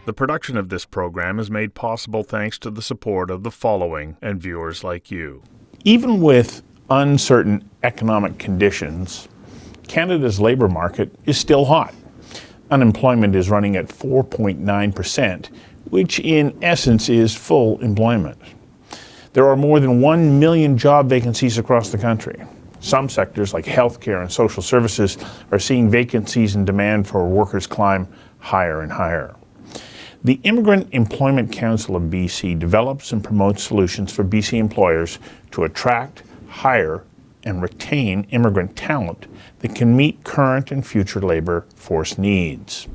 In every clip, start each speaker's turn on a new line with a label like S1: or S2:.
S1: The production of this program is made possible thanks to the support of the following and viewers like you. Even with uncertain economic conditions, Canada's labour market is still hot. Unemployment is running at 4.9%, which in essence is full employment. There are more than 1 million job vacancies across the country. Some sectors like healthcare and social services are seeing vacancies and demand for workers climb higher and higher. The Immigrant Employment Council of BC develops and promotes solutions for BC employers to attract, hire, and retain immigrant talent that can meet current and future labour force needs.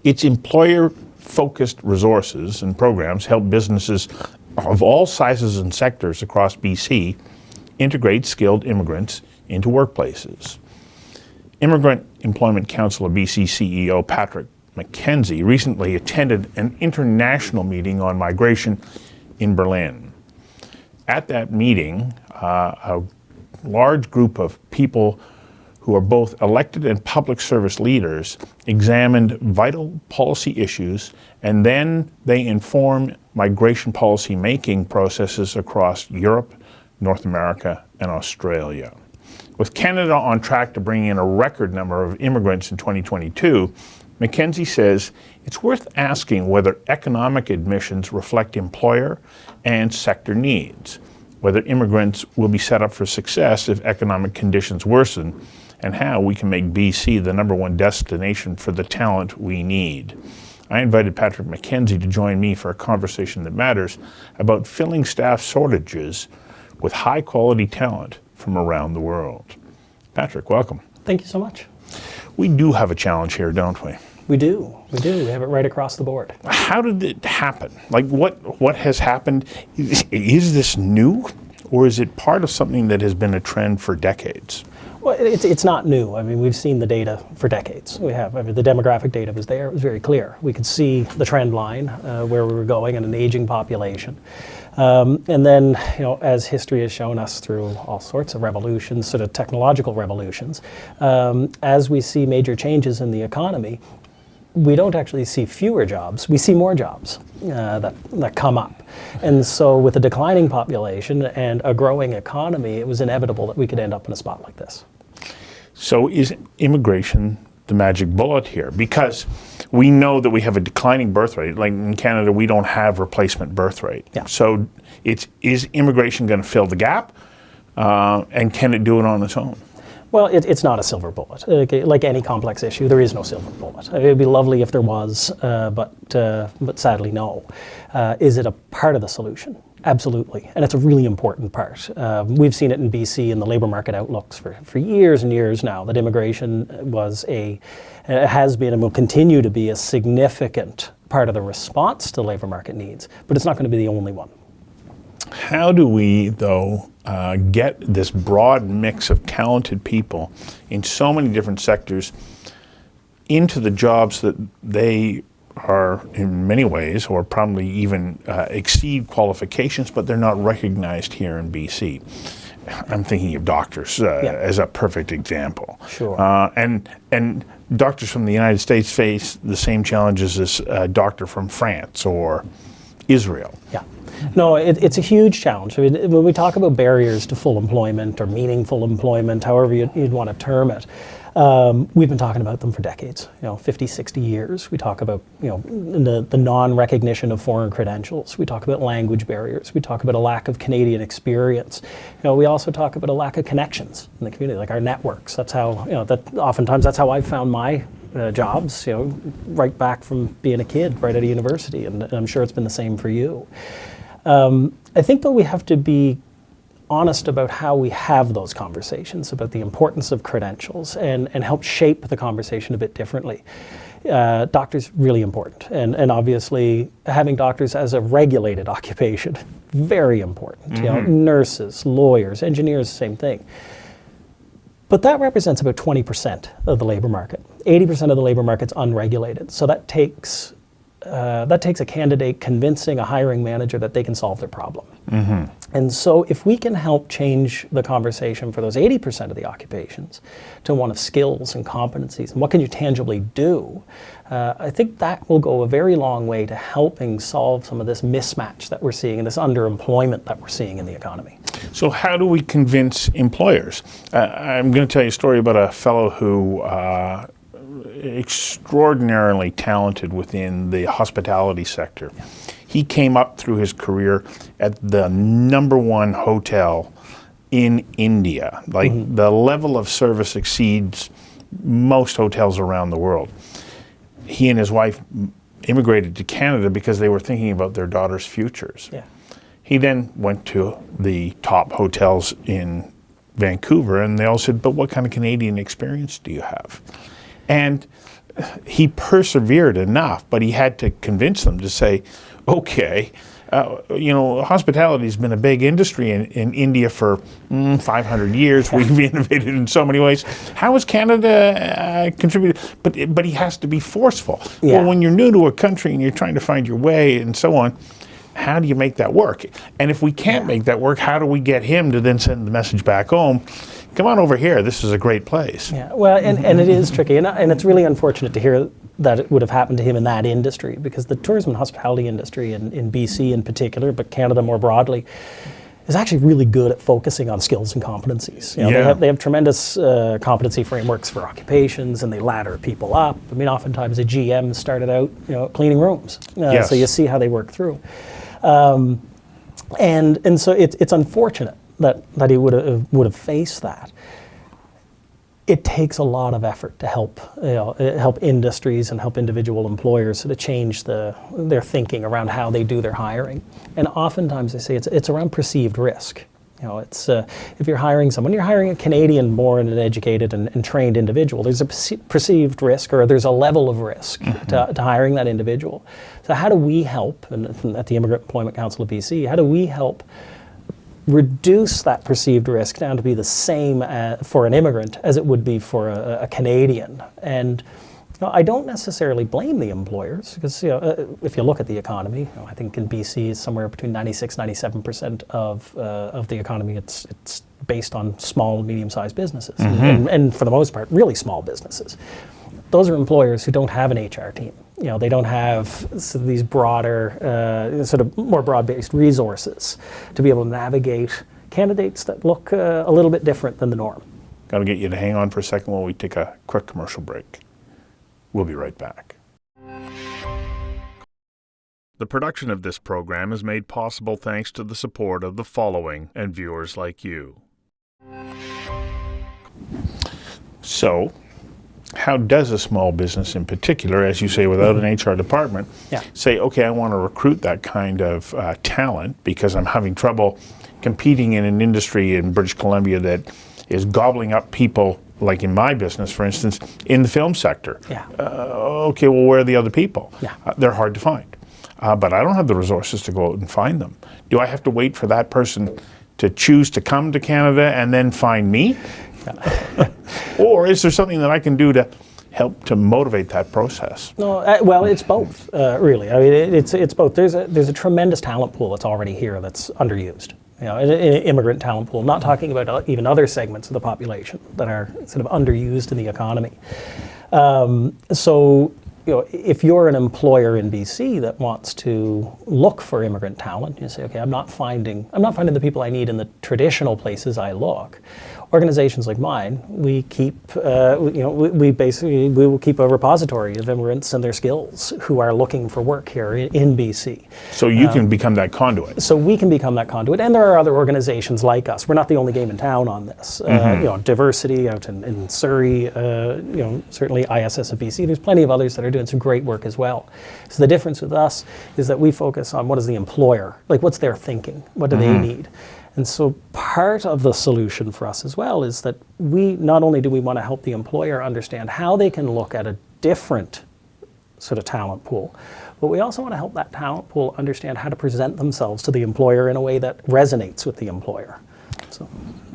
S1: Its employer-focused resources and programs help businesses of all sizes and sectors across BC integrate skilled immigrants into workplaces. Immigrant Employment Council of BC CEO Patrick MacKenzie recently attended an international meeting on migration in Berlin. At that meeting, a large group of people who are both elected and public service leaders examined vital policy issues, and then they informed migration policy making processes across Europe, North America, and Australia. With Canada on track to bring in a record number of immigrants in 2022, MacKenzie says it's worth asking whether economic admissions reflect employer and sector needs, whether immigrants will be set up for success if economic conditions worsen, and how we can make BC the #1 destination for the talent we need. I invited Patrick MacKenzie to join me for a conversation that matters about filling staff shortages with high-quality talent from around the world. Patrick, welcome.
S2: Thank you so much.
S1: We do have a challenge here, don't we?
S2: We do. We have it right across the board.
S1: How did it happen? Like, what has happened? Is this new, or is it part of something that has been a trend for decades?
S2: Well, it's not new. I mean, we've seen the data for decades. We have. I mean, the demographic data was there. It was very clear. We could see the trend line, where we were going in an aging population. And then, as history has shown us through all sorts of revolutions, sort of technological revolutions, as we see major changes in the economy, we don't actually see fewer jobs, we see more jobs that come up. And so with a declining population and a growing economy, it was inevitable that we could end up in a spot like this.
S1: So is immigration the magic bullet here? Because we know that we have a declining birth rate. Like in Canada, we don't have replacement birth rate.
S2: Yeah.
S1: So is immigration going to fill the gap? And can it do it on its own?
S2: Well, it's not a silver bullet. Like any complex issue, there is no silver bullet. It would be lovely if there was, but sadly, no. Is it a part of the solution? Absolutely, and it's a really important part. We've seen it in BC in the labour market outlooks for years and years now, that immigration has been and will continue to be a significant part of the response to labour market needs, but it's not going to be the only one.
S1: How do we, though, get this broad mix of talented people in so many different sectors into the jobs that they are in many ways, or probably even exceed qualifications, but they're not recognized here in BC? I'm thinking of doctors as a perfect example.
S2: Sure.
S1: And doctors from the United States face the same challenges as a doctor from France or Israel.
S2: Yeah. No, it's a huge challenge. I mean, when we talk about barriers to full employment or meaningful employment, however you'd want to term it, we've been talking about them for decades, 50, 60 years. We talk about, the non-recognition of foreign credentials. We talk about language barriers. We talk about a lack of Canadian experience. We also talk about a lack of connections in the community, like our networks. That's how, oftentimes that's how I found my jobs, right back from being a kid, right out of university, and I'm sure it's been the same for you. I think, though, we have to be honest about how we have those conversations, about the importance of credentials, and help shape the conversation a bit differently. Doctors, really important, and obviously having doctors as a regulated occupation, very important.
S1: Mm-hmm.
S2: Nurses, lawyers, engineers, same thing. But that represents about 20% of the labor market. 80% of the labor market's unregulated, so that takes a candidate convincing a hiring manager that they can solve their problem. And so if we can help change the conversation for those 80% of the occupations to one of skills and competencies, and what can you tangibly do, I think that will go a very long way to helping solve some of this mismatch that we're seeing and this underemployment that we're seeing in the economy.
S1: So how do we convince employers? I'm going to tell you a story about a fellow who extraordinarily talented within the hospitality sector. Yeah. He came up through his career at the #1 hotel in India. Like the level of service exceeds most hotels around the world. He and his wife immigrated to Canada because they were thinking about their daughter's futures.
S2: Yeah.
S1: He then went to the top hotels in Vancouver, and they all said, but what kind of Canadian experience do you have? And he persevered enough, but he had to convince them to say, okay, hospitality has been a big industry in India for 500 years. We've innovated in so many ways. How has Canada contributed? But he has to be forceful. Yeah. Well, when you're new to a country and you're trying to find your way and so on, how do you make that work? And if we can't make that work, how do we get him to then send the message back home? Come on over here. This is a great place.
S2: Yeah, well, and it is tricky. And it's really unfortunate to hear that it would have happened to him in that industry, because the tourism and hospitality industry in BC in particular, but Canada more broadly, is actually really good at focusing on skills and competencies. They have tremendous competency frameworks for occupations, and they ladder people up. I mean, oftentimes a GM started out, cleaning rooms.
S1: Yes.
S2: So you see how they work through. And so it's unfortunate that he would have faced that. It takes a lot of effort to help industries and help individual employers to change their thinking around how they do their hiring. And oftentimes they say it's around perceived risk. It's if you're hiring someone, you're hiring a Canadian-born and educated and trained individual. There's a perceived risk, or there's a level of risk to hiring that individual. So how do we help? And at the Immigrant Employment Council of BC, how do we help reduce that perceived risk down to be the same for an immigrant as it would be for a Canadian? And I don't necessarily blame the employers, because if you look at the economy, I think in BC is somewhere between 96-97% of the economy. It's based on small and medium-sized businesses, and for the most part, really small businesses. Those are employers who don't have an HR team. They don't have these broader, sort of more broad-based resources to be able to navigate candidates that look a little bit different than the norm.
S1: Got to get you to hang on for a second while we take a quick commercial break. We'll be right back. The production of this program is made possible thanks to the support of the following and viewers like you. So, how does a small business in particular, as you say, without an HR department, say, okay, I want to recruit that kind of talent because I'm having trouble competing in an industry in British Columbia that is gobbling up people, like in my business, for instance, in the film sector. Okay, well, where are the other people? They're hard to find. But I don't have the resources to go out and find them. Do I have to wait for that person to choose to come to Canada and then find me? Or is there something that I can do to help to motivate that process?
S2: No, well, it's both, really. I mean, it's both. There's a tremendous talent pool that's already here that's underused. An immigrant talent pool. Not talking about even other segments of the population that are sort of underused in the economy. So, if you're an employer in BC that wants to look for immigrant talent, you say, okay, I'm not finding the people I need in the traditional places I look. Organizations like mine, we keep, we will keep a repository of immigrants and their skills who are looking for work here in BC.
S1: So you can become that conduit.
S2: So we can become that conduit, and there are other organizations like us. We're not the only game in town on this. Diversity out in Surrey, certainly ISS of BC. There's plenty of others that are doing some great work as well. So the difference with us is that we focus on what is the employer, like what's their thinking, what do they need. And so part of the solution for us as well is that we not only do we want to help the employer understand how they can look at a different sort of talent pool, but we also want to help that talent pool understand how to present themselves to the employer in a way that resonates with the employer.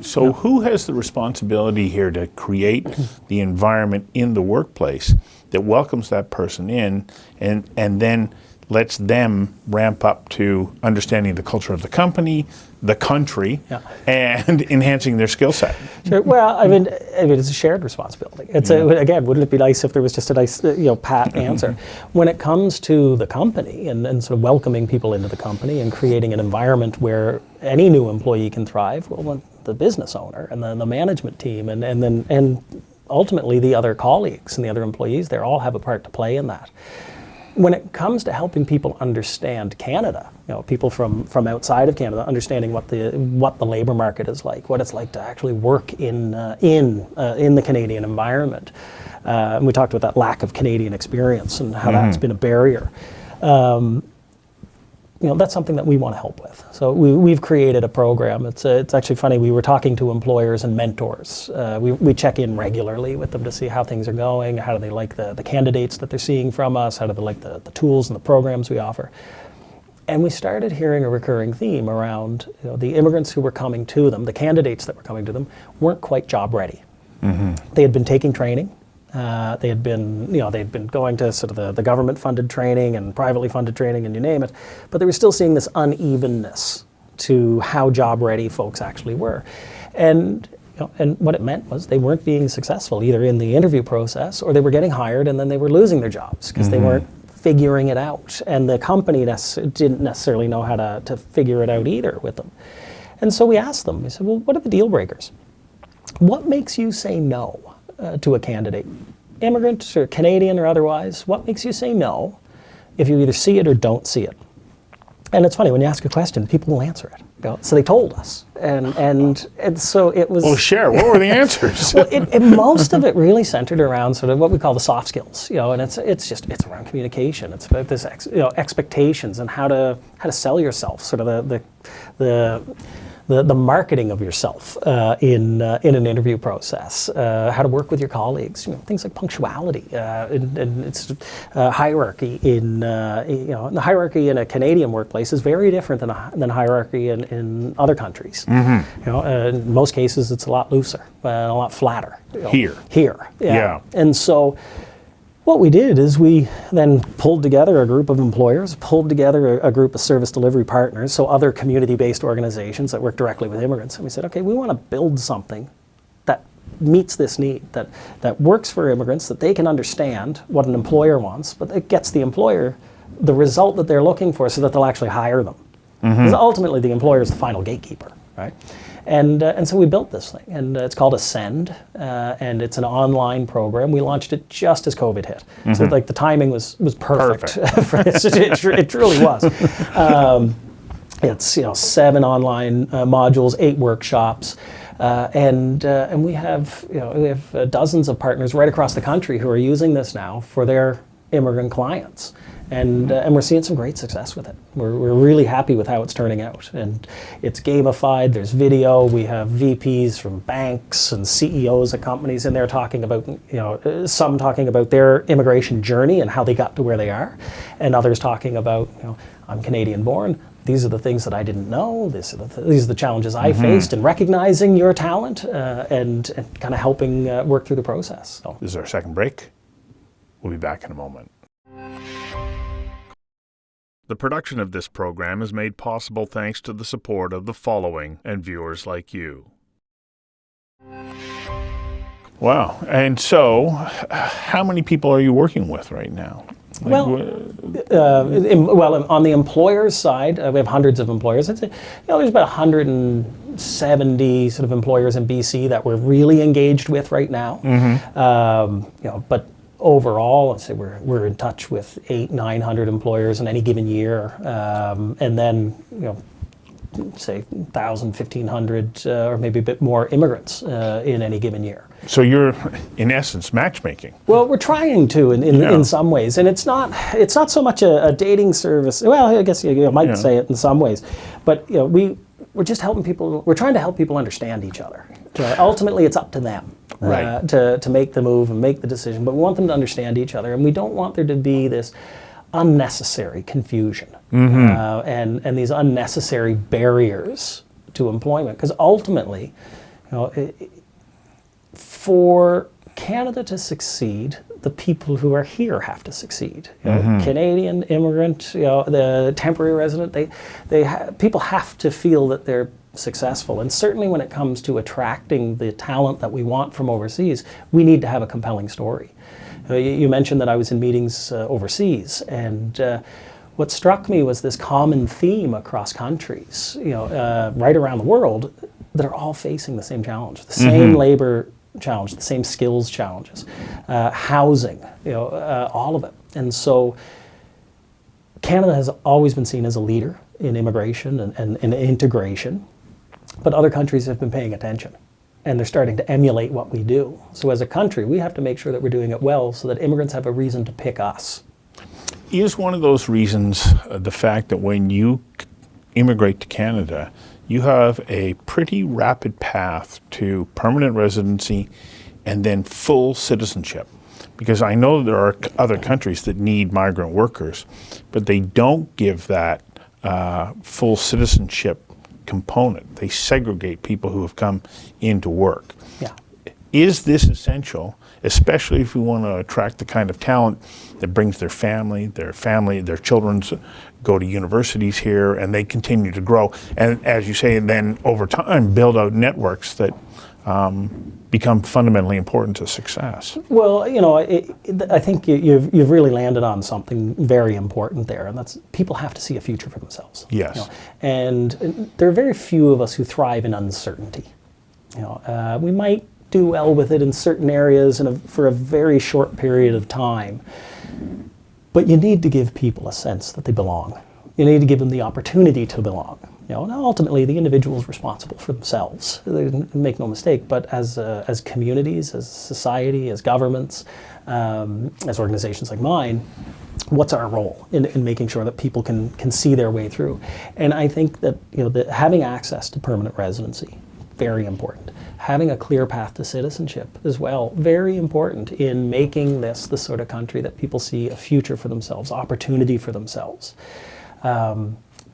S1: So who has the responsibility here to create the environment in the workplace that welcomes that person in and then lets them ramp up to understanding the culture of the company, the country, and enhancing their skill set.
S2: Sure. Well, I mean, it's a shared responsibility. It's again, wouldn't it be nice if there was just a nice, pat answer? When it comes to the company and sort of welcoming people into the company and creating an environment where any new employee can thrive, well, the business owner and the management team and ultimately the other colleagues and the other employees there all have a part to play in that. When it comes to helping people understand Canada, people from outside of Canada understanding what the labor market is like, what it's like to actually work in the Canadian environment, and we talked about that lack of Canadian experience and how that's been a barrier. That's something that we want to help with. So we've created a program. It's actually funny. We were talking to employers and mentors. We check in regularly with them to see how things are going. How do they like the candidates that they're seeing from us? How do they like the tools and the programs we offer? And we started hearing a recurring theme around the immigrants who were coming to them, the candidates that were coming to them, weren't quite job ready. They had been taking training. They had been going to sort of the government-funded training and privately funded training and you name it, but they were still seeing this unevenness to how job-ready folks actually were. And what it meant was they weren't being successful either in the interview process or they were getting hired and then they were losing their jobs because they weren't figuring it out. And the company didn't necessarily know how to figure it out either with them. And so we asked them, we said, well, what are the deal breakers? What makes you say no to a candidate, immigrant or Canadian or otherwise? What makes you say no if you either see it or don't see it? And it's funny, when you ask a question, people will answer it. So they told us, and so it was.
S1: Well, share. What were the answers?
S2: Well, most of it really centered around sort of what we call the soft skills, and it's around communication. It's about this, expectations and how to sell yourself, sort of the marketing of yourself in an interview process, how to work with your colleagues, things like punctuality, and it's hierarchy the hierarchy in a Canadian workplace is very different than hierarchy in other countries. In most cases, it's a lot looser and a lot flatter.
S1: Here.
S2: Yeah. And so what we did is we then pulled together a group of employers, pulled together a group of service delivery partners, so other community-based organizations that work directly with immigrants. And we said, okay, we want to build something that meets this need, that works for immigrants, that they can understand what an employer wants, but it gets the employer the result that they're looking for so that they'll actually hire them. Because ultimately the employer is the final gatekeeper, right? And so we built this thing, and it's called Ascend, and it's an online program. We launched it just as COVID hit, so like the timing was perfect. For this. It truly was. It's 7 online modules, 8 workshops, and we have dozens of partners right across the country who are using this now for their immigrant clients. And we're seeing some great success with it. We're really happy with how it's turning out. And it's gamified, there's video, we have VPs from banks and CEOs of companies in there talking about, some talking about their immigration journey and how they got to where they are, and others talking about, I'm Canadian born, these are the things that I didn't know, these are the challenges I faced, and recognizing your talent and kind of helping work through the process. So.
S1: This is our second break. We'll be back in a moment. The production of this program is made possible thanks to the support of the following and viewers like you. Wow. And so, how many people are you working with right now?
S2: On the employer's side, we have hundreds of employers. There's about 170 sort of employers in BC that we're really engaged with right now. But overall, let's say we're in touch with 800-900 employers in any given year, and then say 1,000, 1,500, or maybe a bit more immigrants in any given year.
S1: So you're, in essence, matchmaking.
S2: Well, we're trying to in some ways, and it's not so much a dating service. Well, I guess you might say it in some ways, but we're just helping people. We're trying to help people understand each other. Ultimately, it's up to them.
S1: Right.
S2: To make the move and make the decision, but we want them to understand each other, and we don't want there to be this unnecessary confusion and these unnecessary barriers to employment. Because ultimately, for Canada to succeed, the people who are here have to succeed. You know, Canadian immigrant, you know, the temporary resident, people have to feel that they're successful. And certainly when it comes to attracting the talent that we want from overseas, we need to have a compelling story. You mentioned that I was in meetings overseas, and what struck me was this common theme across countries, you know, right around the world, that are all facing the same challenge, the same labor challenge, the same skills challenges, housing, you know, all of it. And so Canada has always been seen as a leader in immigration and integration, but other countries have been paying attention, and they're starting to emulate what we do. So as a country, we have to make sure that we're doing it well so that immigrants have a reason to pick us.
S1: Is one of those reasons the fact that when you immigrate to Canada, you have a pretty rapid path to permanent residency and then full citizenship? Because I know there are other countries that need migrant workers, but they don't give that full citizenship component. They segregate people who have come in to work.
S2: Yeah.
S1: Is this essential, especially if we want to attract the kind of talent that brings their children go to universities here, and they continue to grow, and as you say, then over time build out networks that become fundamentally important to success?
S2: Well, you know, I think you've really landed on something very important there, and that's people have to see a future for themselves.
S1: Yes.
S2: You know? And there are very few of us who thrive in uncertainty. You know, we might do well with it in certain areas for a very short period of time, but you need to give people a sense that they belong. You need to give them the opportunity to belong. You know, and ultimately, the individual is responsible for themselves. Make no mistake. But as communities, as society, as governments, as organizations like mine, what's our role in making sure that people can see their way through? And I think that, you know, that having access to permanent residency, very important. Having a clear path to citizenship as well, very important in making this the sort of country that people see a future for themselves, opportunity for themselves.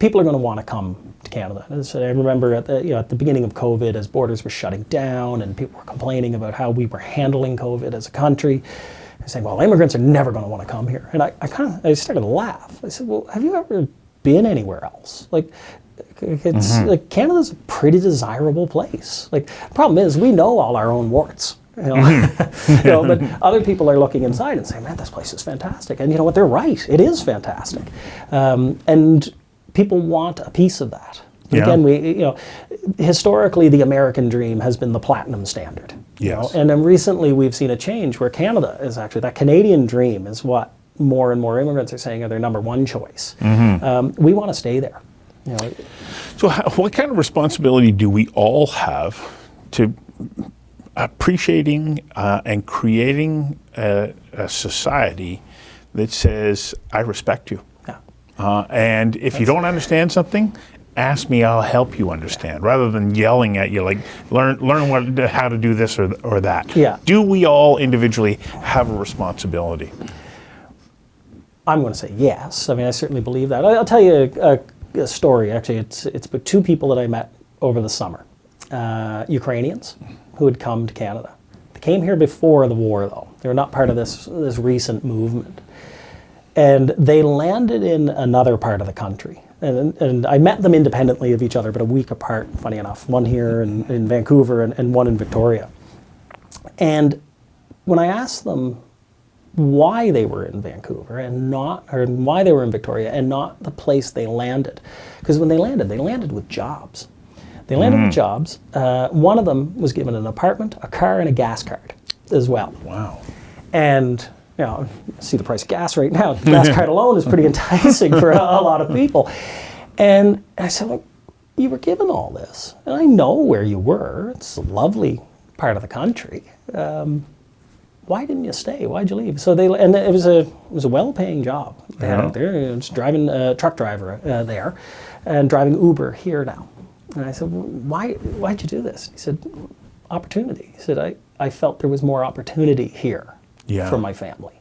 S2: People are going to want to come to Canada. So I remember at the beginning of COVID, as borders were shutting down and people were complaining about how we were handling COVID as a country, saying, well, immigrants are never going to want to come here. And I started to laugh. I said, well, have you ever been anywhere else? Like, it's like Canada's a pretty desirable place. Like, the problem is we know all our own warts. You know? You know, but other people are looking inside and saying, man, this place is fantastic. And you know what, they're right. It is fantastic. And people want a piece of that.
S1: Yeah.
S2: Again, historically the American dream has been the platinum standard.
S1: Yes.
S2: And then recently we've seen a change where Canada is actually, that Canadian dream is what more and more immigrants are saying are their number one choice. We want to stay there. You know.
S1: So what kind of responsibility do we all have to appreciating and creating a society that says, I respect you?
S2: Yeah.
S1: And if you don't understand something, ask me, I'll help you understand, rather than yelling at you like, learn how to do this or that.
S2: Yeah.
S1: Do we all individually have a responsibility?
S2: I'm going to say yes. I mean, I certainly believe that. I'll tell you a story. Actually, it's about two people that I met over the summer. Ukrainians who had come to Canada. They came here before the war, though. They were not part of this recent movement. And they landed in another part of the country. And I met them independently of each other, but a week apart, funny enough. One here in Vancouver and one in Victoria. And when I asked them why they were in Vancouver or why they were in Victoria and not the place they landed, because when they landed with jobs. They landed with jobs. One of them was given an apartment, a car, and a gas card as well.
S1: Wow.
S2: And you know, see the price of gas right now. The gas card alone is pretty enticing for a lot of people. And I said, well, you were given all this, and I know where you were. It's a lovely part of the country. Why didn't you stay? Why'd you leave? So it was a well-paying job. They had out there. I was driving a truck driver there, and driving Uber here now. And I said, well, why'd you do this? He said, opportunity. He said, I felt there was more opportunity here for my family.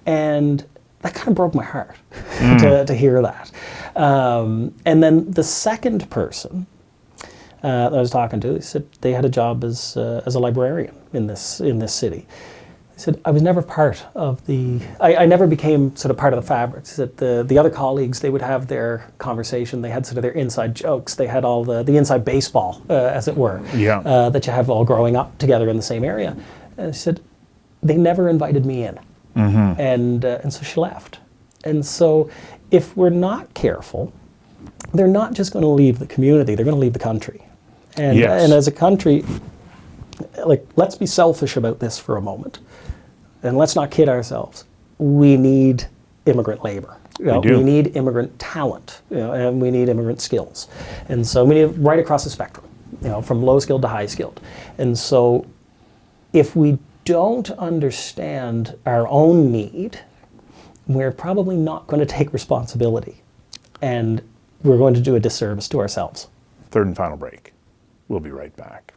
S2: And that kind of broke my heart to hear that. And then the second person that I was talking to, he said they had a job as a librarian in this city. He said, I was never part of I never became sort of part of the fabric. He said the other colleagues, they would have their conversation, they had sort of their inside jokes, they had all the inside baseball, as it were, that you have all growing up together in the same area. And he said, they never invited me in. And so she left. And so if we're not careful, they're not just going to leave the community, they're going to leave the country. And as a country, like, let's be selfish about this for a moment. And let's not kid ourselves. We need immigrant labor. We need immigrant talent, and we need immigrant skills. And so we need it right across the spectrum, from low skilled to high skilled. And so if we don't understand our own need, we're probably not going to take responsibility. And we're going to do a disservice to ourselves.
S1: Third and final break. We'll be right back.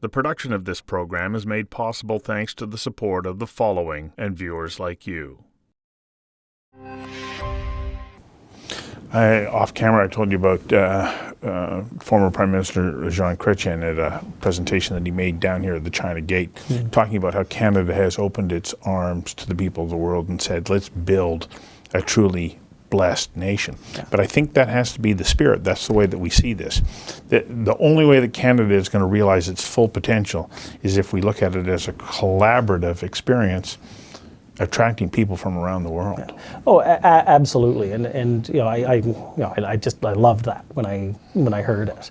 S1: The production of this program is made possible thanks to the support of the following and viewers like you. Off camera, I told you about former Prime Minister Jean Chrétien at a presentation that he made down here at the China Gate, talking about how Canada has opened its arms to the people of the world and said, let's build a truly blessed nation. But I think that has to be the spirit. That's the way that we see this. The only way that Canada is going to realize its full potential is if we look at it as a collaborative experience, attracting people from around the world.
S2: Oh, absolutely, and I loved that when I heard it,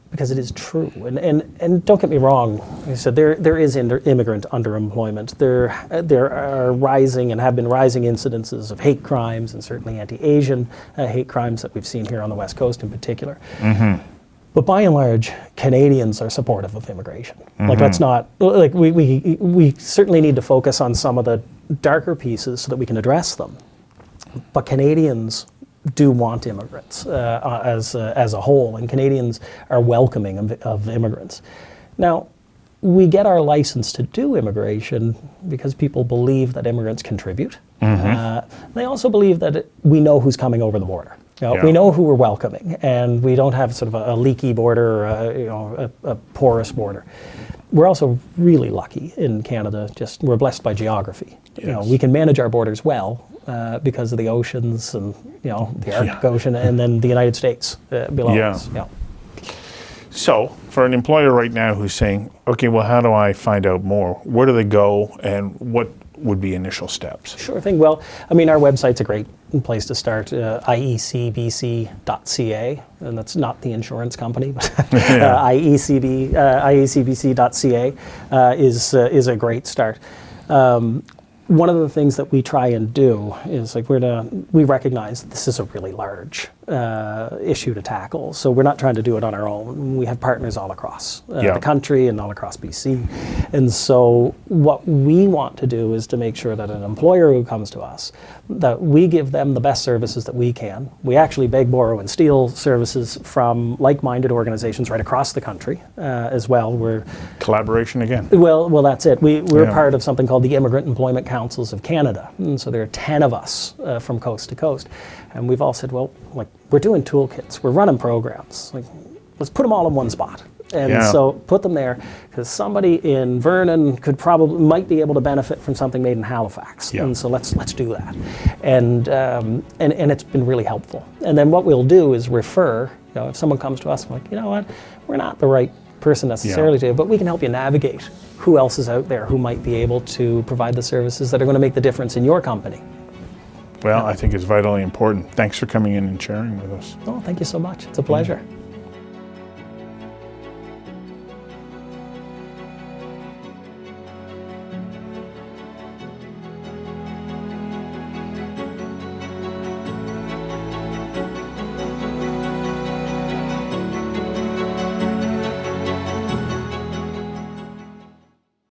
S2: because it is true. And don't get me wrong, I said there is immigrant underemployment. There are rising and have been rising incidences of hate crimes, and certainly anti-Asian hate crimes that we've seen here on the West Coast in particular. But by and large, Canadians are supportive of immigration. Like, let's not, like, we certainly need to focus on some of the darker pieces so that we can address them. But Canadians do want immigrants as a whole, and Canadians are welcoming of immigrants. Now, we get our license to do immigration because people believe that immigrants contribute. They also believe that we know who's coming over the border. We know who we're welcoming, and we don't have sort of a leaky border or a porous border. We're also really lucky in Canada. We're blessed by geography. We can manage our borders well because of the oceans and the Arctic Ocean, and then the United States below us.
S1: So, for an employer right now who's saying, okay, well, how do I find out more? Where do they go, and what would be initial steps?
S2: Sure thing. Well, I mean, our website's a great place to start, iecbc.ca, and that's not the insurance company, but iecbc.ca is a great start. One of the things that we try and do is, like, we recognize that this is a really large issue to tackle, so we're not trying to do it on our own. We have partners all across the country and all across BC, and so what we want to do is to make sure that an employer who comes to us, that we give them the best services that we can. We actually beg, borrow, and steal services from like-minded organizations right across the country as well. We're
S1: collaboration again.
S2: Well, that's it. We're part of something called the Immigrant Employment Councils of Canada, and so there are 10 of us from coast to coast, and we've all said, well, like, we're doing toolkits, we're running programs, like, let's put them all in one spot. And so put them there, because somebody in Vernon might be able to benefit from something made in Halifax. And so let's do that. And it's been really helpful. And then what we'll do is refer, if someone comes to us, like, you know what, we're not the right person necessarily to, but we can help you navigate who else is out there who might be able to provide the services that are going to make the difference in your company.
S1: Well, I think it's vitally important. Thanks for coming in and sharing with us.
S2: Oh, thank you so much. It's a pleasure.